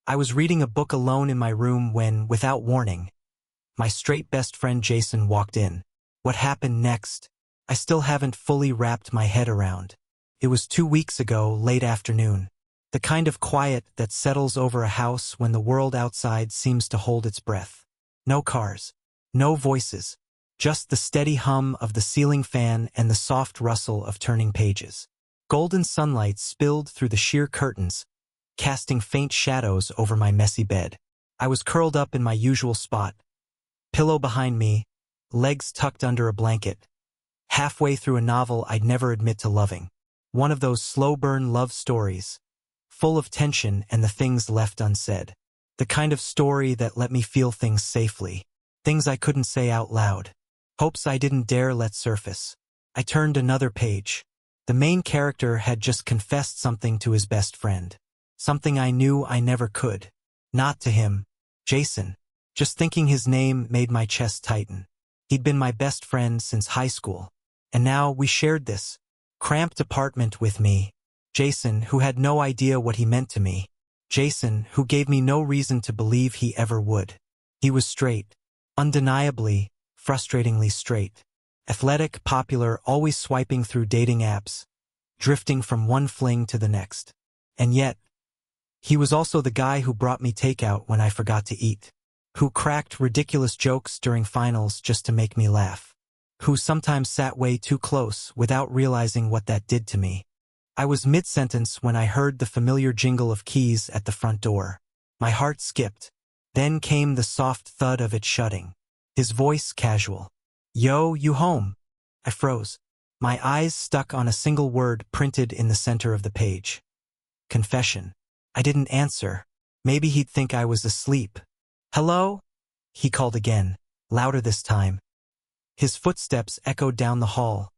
I was reading a book alone in my room when, without warning, my straight best friend Jason walked in. What happened next? I still haven't fully wrapped my head around. It was 2 weeks ago, late afternoon. The kind of quiet that settles over a house when the world outside seems to hold its breath. No cars. No voices. Just the steady hum of the ceiling fan and the soft rustle of turning pages. Golden sunlight spilled through the sheer curtains, casting faint shadows over my messy bed. I was curled up in my usual spot, pillow behind me, legs tucked under a blanket, halfway through a novel I'd never admit to loving. One of those slow-burn love stories, full of tension and the things left unsaid. The kind of story that let me feel things safely, things I couldn't say out loud, hopes I didn't dare let surface. I turned another page. The main character had just confessed something to his best friend. Something I knew I never could. Not to him. Jason. Just thinking his name made my chest tighten. He'd been my best friend since high school. And now we shared this cramped apartment with me. Jason, who had no idea what he meant to me. Jason, who gave me no reason to believe he ever would. He was straight. Undeniably, frustratingly straight. Athletic, popular, always swiping through dating apps. Drifting from one fling to the next. And yet, he was also the guy who brought me takeout when I forgot to eat. Who cracked ridiculous jokes during finals just to make me laugh. Who sometimes sat way too close without realizing what that did to me. I was mid-sentence when I heard the familiar jingle of keys at the front door. My heart skipped. Then came the soft thud of it shutting. His voice casual. "Yo, you home?" I froze. My eyes stuck on a single word printed in the center of the page. Confession. I didn't answer. Maybe he'd think I was asleep. "Hello?" He called again, louder this time. His footsteps echoed down the hall.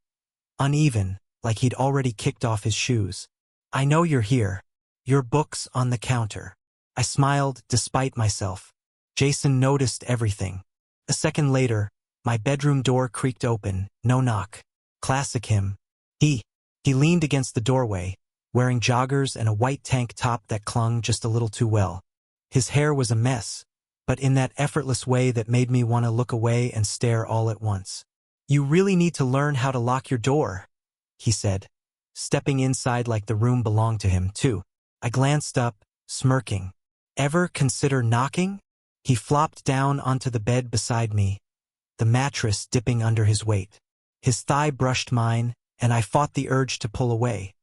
Uneven, like he'd already kicked off his shoes. "I know you're here. Your book's on the counter." I smiled despite myself. Jason noticed everything. A second later, my bedroom door creaked open, no knock. Classic him. He leaned against the doorway, wearing joggers and a white tank top that clung just a little too well. His hair was a mess, but in that effortless way that made me want to look away and stare all at once. "You really need to learn how to lock your door," he said, stepping inside like the room belonged to him, too. I glanced up, smirking. "Ever consider knocking?" He flopped down onto the bed beside me, the mattress dipping under his weight. His thigh brushed mine, and I fought the urge to pull away.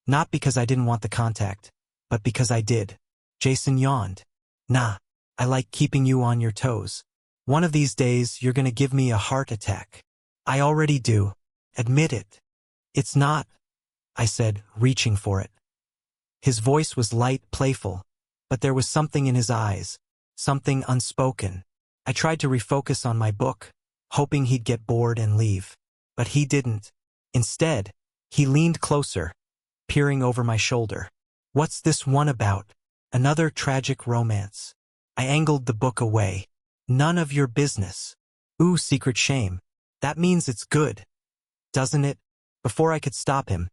Not because I didn't want the contact, but because I did. Jason yawned. "Nah, I like keeping you on your toes. One of these days you're gonna give me a heart attack." "I already do. Admit it." "It's not," I said, reaching for it. His voice was light, playful, but there was something in his eyes, something unspoken. I tried to refocus on my book, hoping he'd get bored and leave. But he didn't. Instead, he leaned closer, peering over my shoulder. "What's this one about? Another tragic romance?" I angled the book away. "None of your business." "Ooh, secret shame. That means it's good, doesn't it?" Before I could stop him,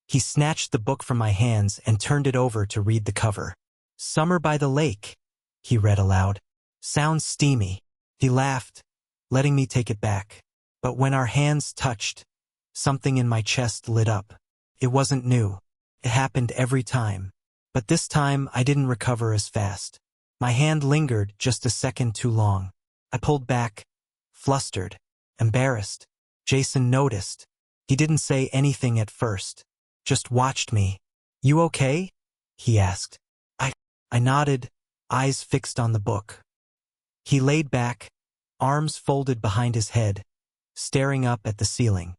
he snatched the book from my hands and turned it over to read the cover. "Summer by the Lake," he read aloud. "Sounds steamy." He laughed, letting me take it back. But when our hands touched, something in my chest lit up. It wasn't new. It happened every time. But this time I didn't recover as fast. My hand lingered just a second too long. I pulled back, flustered, embarrassed. Jason noticed. He didn't say anything at first, just watched me. "You okay?" he asked. I nodded, eyes fixed on the book. He laid back, arms folded behind his head, staring up at the ceiling.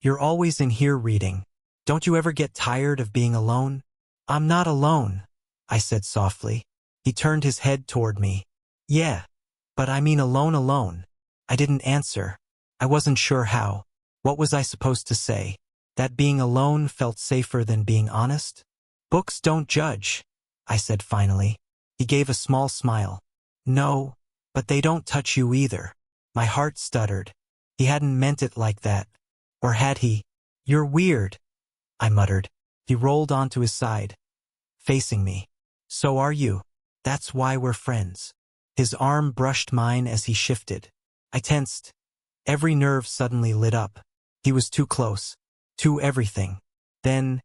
"You're always in here reading. Don't you ever get tired of being alone?" "I'm not alone," I said softly. He turned his head toward me. "Yeah, but I mean alone. I didn't answer. I wasn't sure how. What was I supposed to say? That being alone felt safer than being honest? "Books don't judge," I said finally. He gave a small smile. "No, but they don't touch you either." My heart stuttered. He hadn't meant it like that. Or had he? "You're weird," I muttered. He rolled onto his side, facing me. "So are you." That's why we're friends. His arm brushed mine as he shifted. I tensed. Every nerve suddenly lit up. He was too close. Too everything. Then,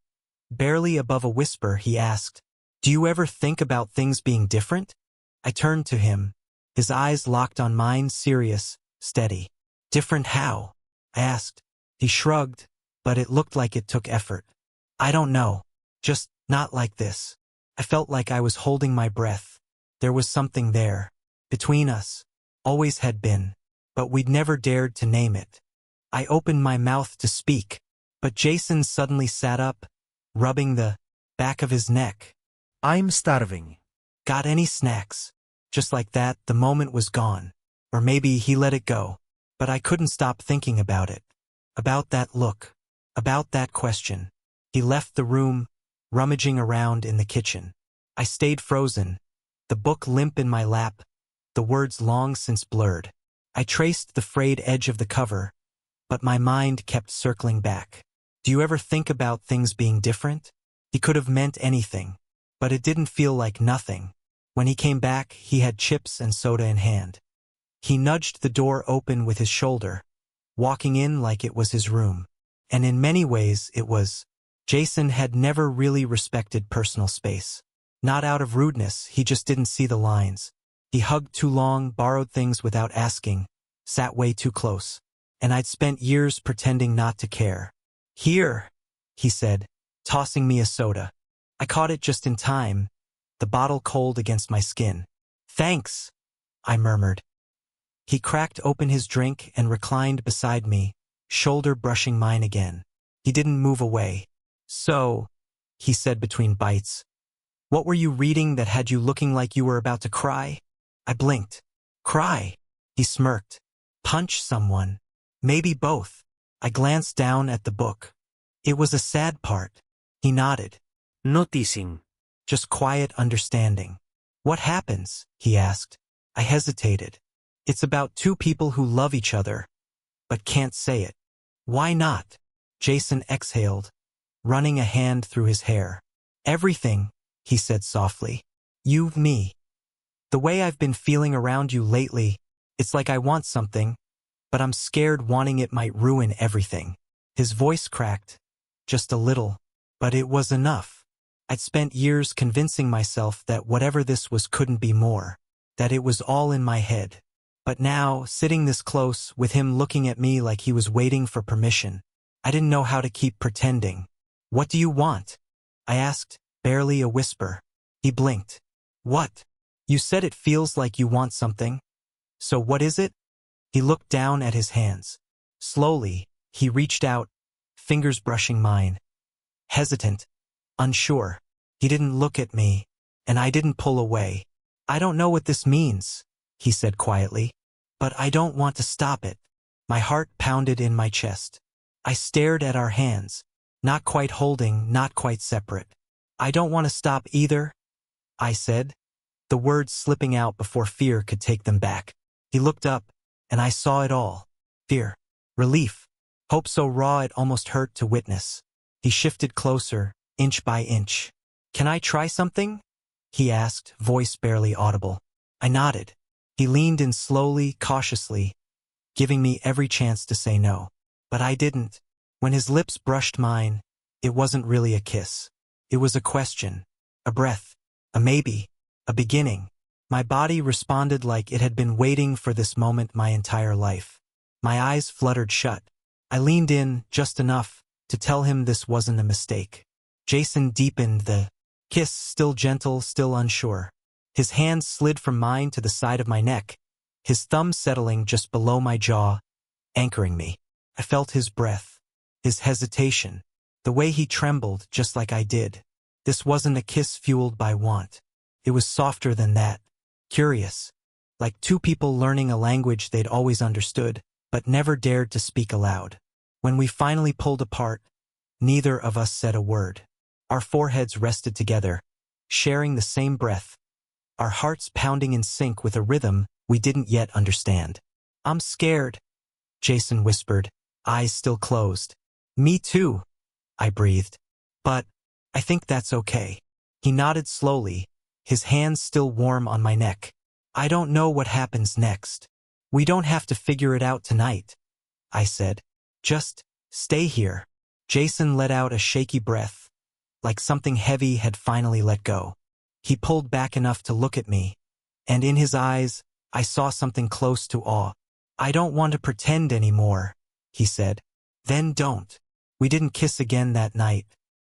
barely above a whisper, he asked, "Do you ever think about things being different?" I turned to him. His eyes locked on mine, serious, steady. "Different how?" I asked. He shrugged, but it looked like it took effort. "I don't know. Just not like this." I felt like I was holding my breath. There was something there. Between us. Always had been. But we'd never dared to name it. I opened my mouth to speak, but Jason suddenly sat up, rubbing the back of his neck. "I'm starving." "Got any snacks?" Just like that, the moment was gone. Or maybe he let it go. But I couldn't stop thinking about it. About that look. About that question. He left the room, rummaging around in the kitchen. I stayed frozen, the book limp in my lap, the words long since blurred. I traced the frayed edge of the cover, but my mind kept circling back. "Do you ever think about things being different?" He could have meant anything, but it didn't feel like nothing. When he came back, he had chips and soda in hand. He nudged the door open with his shoulder, walking in like it was his room. And in many ways it was. Jason had never really respected personal space. Not out of rudeness, he just didn't see the lines. He hugged too long, borrowed things without asking, sat way too close. And I'd spent years pretending not to care. "Here," he said, tossing me a soda. I caught it just in time, the bottle cold against my skin. "Thanks," I murmured. He cracked open his drink and reclined beside me, shoulder brushing mine again. He didn't move away. "So," he said between bites, "what were you reading that had you looking like you were about to cry?" I blinked. "Cry?" He smirked. "Punch someone. Maybe both." I glanced down at the book. It was a sad part. He nodded. "No teasing." Just quiet understanding. "What happens?" he asked. I hesitated. "It's about two people who love each other, but can't say it." "Why not?" Jason exhaled, running a hand through his hair. "Everything," he said softly. "You, me. The way I've been feeling around you lately, it's like I want something, but I'm scared wanting it might ruin everything." His voice cracked, just a little, but it was enough. I'd spent years convincing myself that whatever this was couldn't be more, that it was all in my head. But now, sitting this close, with him looking at me like he was waiting for permission, I didn't know how to keep pretending. "What do you want?" I asked, barely a whisper. He blinked. "What? You said it feels like you want something. So what is it?" He looked down at his hands. Slowly, he reached out, fingers brushing mine. Hesitant, unsure. He didn't look at me, and I didn't pull away. "I don't know what this means," he said quietly, "but I don't want to stop it." My heart pounded in my chest. I stared at our hands, not quite holding, not quite separate. "I don't want to stop either," I said, the words slipping out before fear could take them back. He looked up, and I saw it all. Fear, relief, hope so raw it almost hurt to witness. He shifted closer, inch by inch. "Can I try something?" he asked, voice barely audible. I nodded. He leaned in slowly, cautiously, giving me every chance to say no. But I didn't. When his lips brushed mine, it wasn't really a kiss. It was a question, a breath, a maybe, a beginning. My body responded like it had been waiting for this moment my entire life. My eyes fluttered shut. I leaned in just enough to tell him this wasn't a mistake. Jason deepened the kiss, still gentle, still unsure. His hand slid from mine to the side of my neck, his thumb settling just below my jaw, anchoring me. I felt his breath, his hesitation, the way he trembled just like I did. This wasn't a kiss fueled by want. It was softer than that, curious, like two people learning a language they'd always understood, but never dared to speak aloud. When we finally pulled apart, neither of us said a word. Our foreheads rested together, sharing the same breath, our hearts pounding in sync with a rhythm we didn't yet understand. "I'm scared," Jason whispered, eyes still closed. "Me too," I breathed. "But I think that's okay." He nodded slowly, his hands still warm on my neck. I don't know what happens next. We don't have to figure it out tonight, I said. Just stay here. Jason let out a shaky breath, like something heavy had finally let go. He pulled back enough to look at me, and in his eyes, I saw something close to awe. I don't want to pretend anymore, he said. Then don't. We didn't kiss again that night.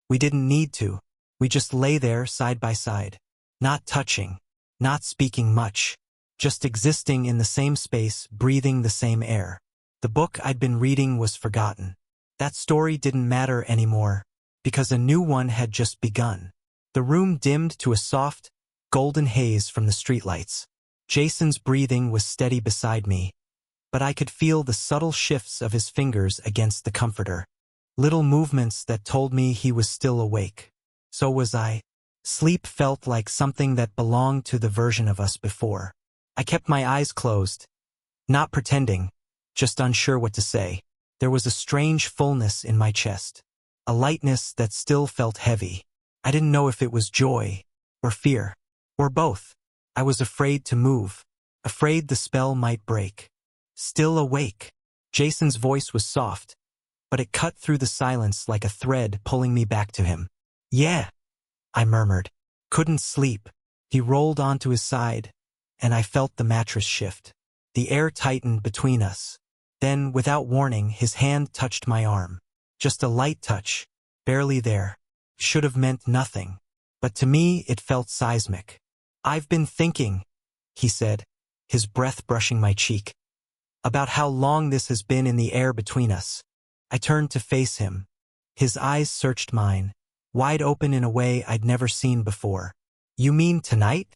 We didn't need to. We just lay there side by side, not touching, not speaking much, just existing in the same space, breathing the same air. The book I'd been reading was forgotten. That story didn't matter anymore, because a new one had just begun. The room dimmed to a soft, golden haze from the streetlights. Jason's breathing was steady beside me, but I could feel the subtle shifts of his fingers against the comforter. Little movements that told me he was still awake. So was I. Sleep felt like something that belonged to the version of us before. I kept my eyes closed, not pretending, just unsure what to say. There was a strange fullness in my chest, a lightness that still felt heavy. I didn't know if it was joy, or fear, or both. I was afraid to move, afraid the spell might break. Still awake. Jason's voice was soft, but it cut through the silence like a thread pulling me back to him. Yeah, I murmured. Couldn't sleep. He rolled onto his side, and I felt the mattress shift. The air tightened between us. Then, without warning, his hand touched my arm. Just a light touch, barely there. Should have meant nothing, but to me it felt seismic. I've been thinking, he said, his breath brushing my cheek, about how long this has been in the air between us. I turned to face him. His eyes searched mine, wide open in a way I'd never seen before. You mean tonight?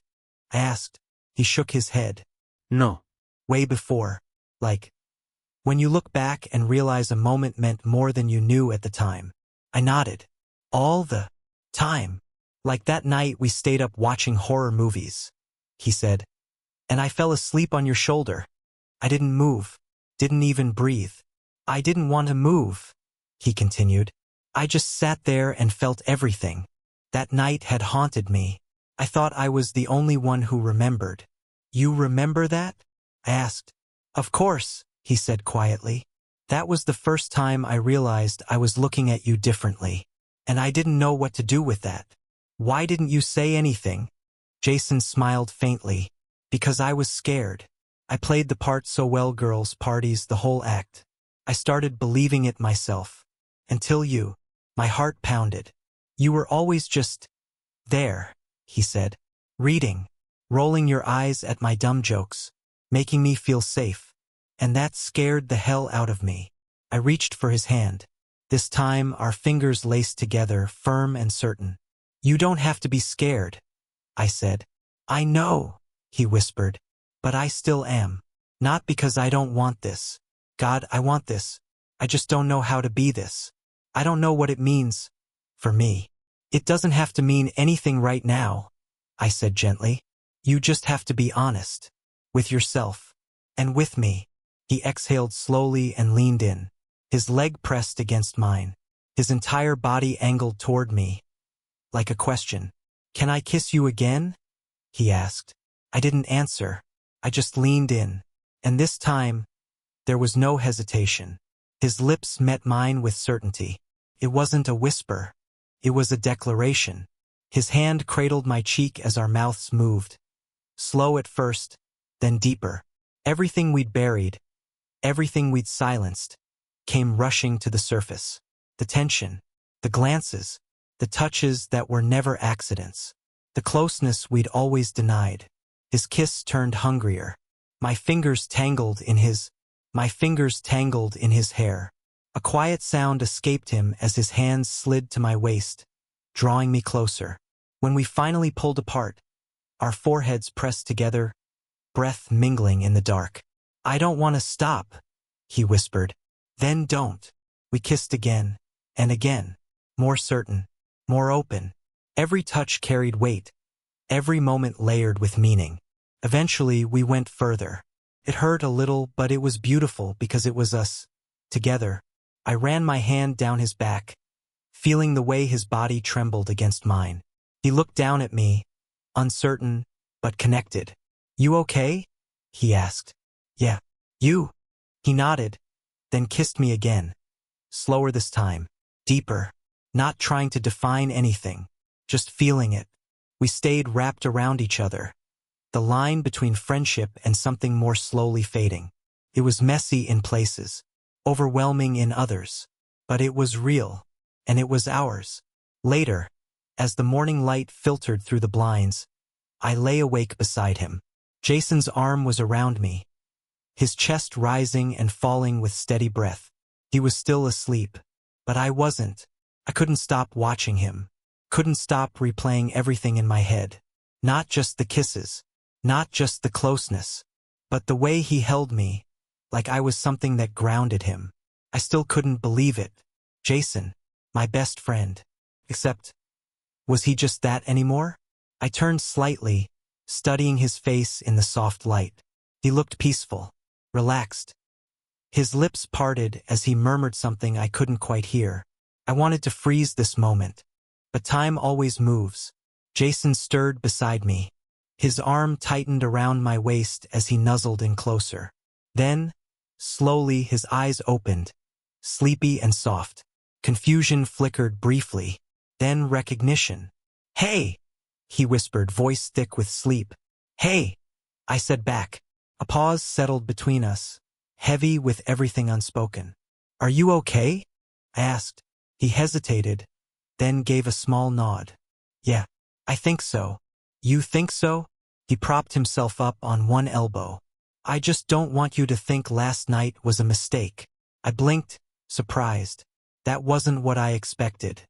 I asked. He shook his head. No. Way before. Like, when you look back and realize a moment meant more than you knew at the time. I nodded. All the time. Like that night we stayed up watching horror movies, he said. And I fell asleep on your shoulder. I didn't move, didn't even breathe. I didn't want to move, he continued. I just sat there and felt everything. That night had haunted me. I thought I was the only one who remembered. You remember that? I asked. Of course, he said quietly. That was the first time I realized I was looking at you differently. And I didn't know what to do with that. Why didn't you say anything? Jason smiled faintly. Because I was scared. I played the part so well, girls' parties, the whole act. I started believing it myself. Until you. My heart pounded. You were always just there, he said. Reading. Rolling your eyes at my dumb jokes. Making me feel safe. And that scared the hell out of me. I reached for his hand. This time our fingers laced together, firm and certain. You don't have to be scared, I said. I know, he whispered. But I still am. Not because I don't want this. God, I want this. I just don't know how to be this. I don't know what it means. For me. It doesn't have to mean anything right now, I said gently. You just have to be honest. With yourself. And with me. He exhaled slowly and leaned in. His leg pressed against mine. His entire body angled toward me. Like a question. Can I kiss you again? He asked. I didn't answer. I just leaned in. And this time, there was no hesitation. His lips met mine with certainty. It wasn't a whisper. It was a declaration. His hand cradled my cheek as our mouths moved. Slow at first, then deeper. Everything we'd buried, everything we'd silenced, came rushing to the surface. The tension, the glances, the touches that were never accidents. The closeness we'd always denied. His kiss turned hungrier. My fingers tangled in his hair. A quiet sound escaped him as his hands slid to my waist, drawing me closer. When we finally pulled apart, our foreheads pressed together, breath mingling in the dark. I don't want to stop, he whispered. Then don't. We kissed again, and again, more certain, more open. Every touch carried weight, every moment layered with meaning. Eventually, we went further. It hurt a little, but it was beautiful because it was us, together. I ran my hand down his back, feeling the way his body trembled against mine. He looked down at me, uncertain, but connected. You okay? He asked. Yeah. You? He nodded, then kissed me again. Slower this time, deeper, not trying to define anything, just feeling it. We stayed wrapped around each other, the line between friendship and something more slowly fading. It was messy in places, overwhelming in others, but it was real, and it was ours. Later, as the morning light filtered through the blinds, I lay awake beside him. Jason's arm was around me, his chest rising and falling with steady breath. He was still asleep, but I wasn't. I couldn't stop watching him, couldn't stop replaying everything in my head. Not just the kisses, not just the closeness, but the way he held me, like I was something that grounded him. I still couldn't believe it. Jason, my best friend. Except, was he just that anymore? I turned slightly, studying his face in the soft light. He looked peaceful, relaxed. His lips parted as he murmured something I couldn't quite hear. I wanted to freeze this moment, but time always moves. Jason stirred beside me. His arm tightened around my waist as he nuzzled in closer. Then, slowly, his eyes opened, sleepy and soft. Confusion flickered briefly, then recognition. Hey, he whispered, voice thick with sleep. Hey, I said back. A pause settled between us, heavy with everything unspoken. Are you okay? I asked. He hesitated, then gave a small nod. Yeah, I think so. You think so? He propped himself up on one elbow. I just don't want you to think last night was a mistake. I blinked, surprised. That wasn't what I expected.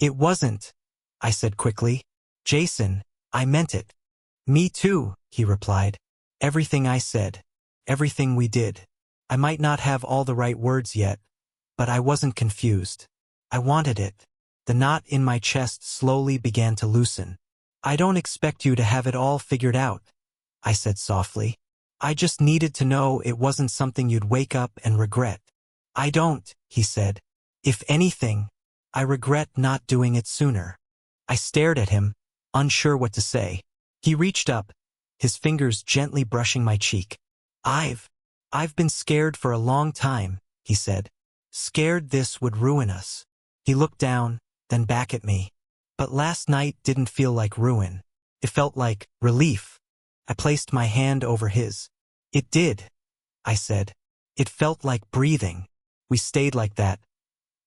It wasn't, I said quickly. Jason, I meant it. Me too, he replied. Everything I said, everything we did. I might not have all the right words yet, but I wasn't confused. I wanted it. The knot in my chest slowly began to loosen. I don't expect you to have it all figured out, I said softly. I just needed to know it wasn't something you'd wake up and regret. I don't, he said. If anything, I regret not doing it sooner. I stared at him, unsure what to say. He reached up, his fingers gently brushing my cheek. I've been scared for a long time, he said. Scared this would ruin us. He looked down, then back at me. But last night didn't feel like ruin. It felt like relief. I placed my hand over his. It did, I said. It felt like breathing. We stayed like that,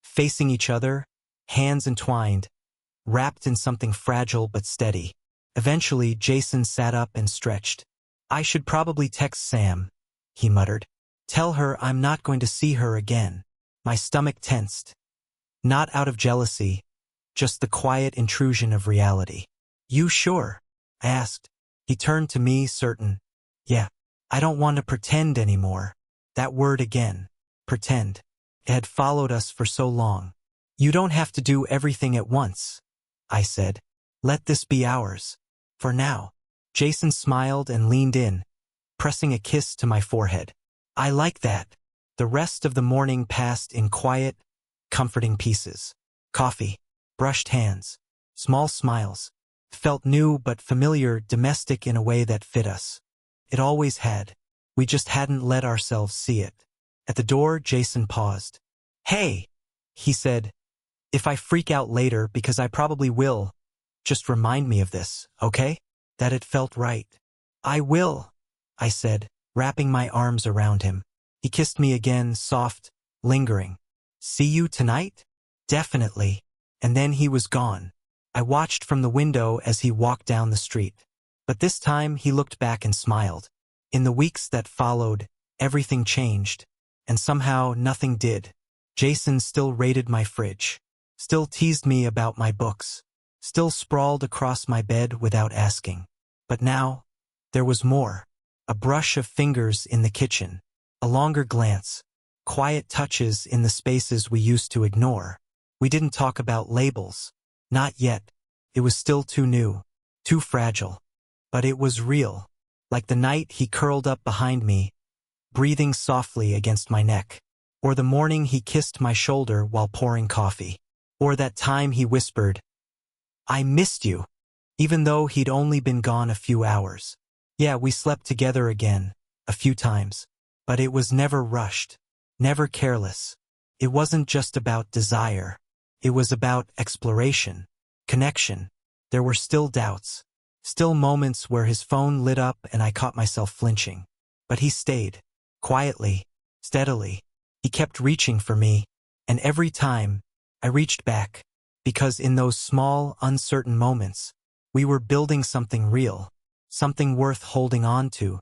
facing each other, hands entwined, wrapped in something fragile but steady. Eventually, Jason sat up and stretched. I should probably text Sam, he muttered. Tell her I'm not going to see her again. My stomach tensed. Not out of jealousy, just the quiet intrusion of reality. You sure? I asked. He turned to me, certain. Yeah. I don't want to pretend anymore. That word again. Pretend. It had followed us for so long. You don't have to do everything at once, I said. Let this be ours. For now. Jason smiled and leaned in, pressing a kiss to my forehead. I like that. The rest of the morning passed in quiet, comforting pieces. Coffee, brushed hands, small smiles. Felt new but familiar, domestic in a way that fit us. It always had. We just hadn't let ourselves see it. At the door, Jason paused. Hey, he said. If I freak out later, because I probably will, just remind me of this, okay? That it felt right. I will, I said, wrapping my arms around him. He kissed me again, soft, lingering. See you tonight? Definitely. And then he was gone. I watched from the window as he walked down the street. But this time he looked back and smiled. In the weeks that followed, everything changed. And somehow nothing did. Jason still raided my fridge. Still teased me about my books. Still sprawled across my bed without asking. But now, there was more. A brush of fingers in the kitchen. A longer glance. Quiet touches in the spaces we used to ignore. We didn't talk about labels. Not yet. It was still too new. Too fragile. But it was real. Like the night he curled up behind me, breathing softly against my neck. Or the morning he kissed my shoulder while pouring coffee. Or that time he whispered, I missed you. even though he'd only been gone a few hours. Yeah, we slept together again, a few times. But it was never rushed, never careless. It wasn't just about desire. It was about exploration, connection. There were still doubts, still moments where his phone lit up and I caught myself flinching. But he stayed, quietly, steadily. He kept reaching for me, and every time, I reached back, because in those small, uncertain moments, we were building something real, something worth holding on to.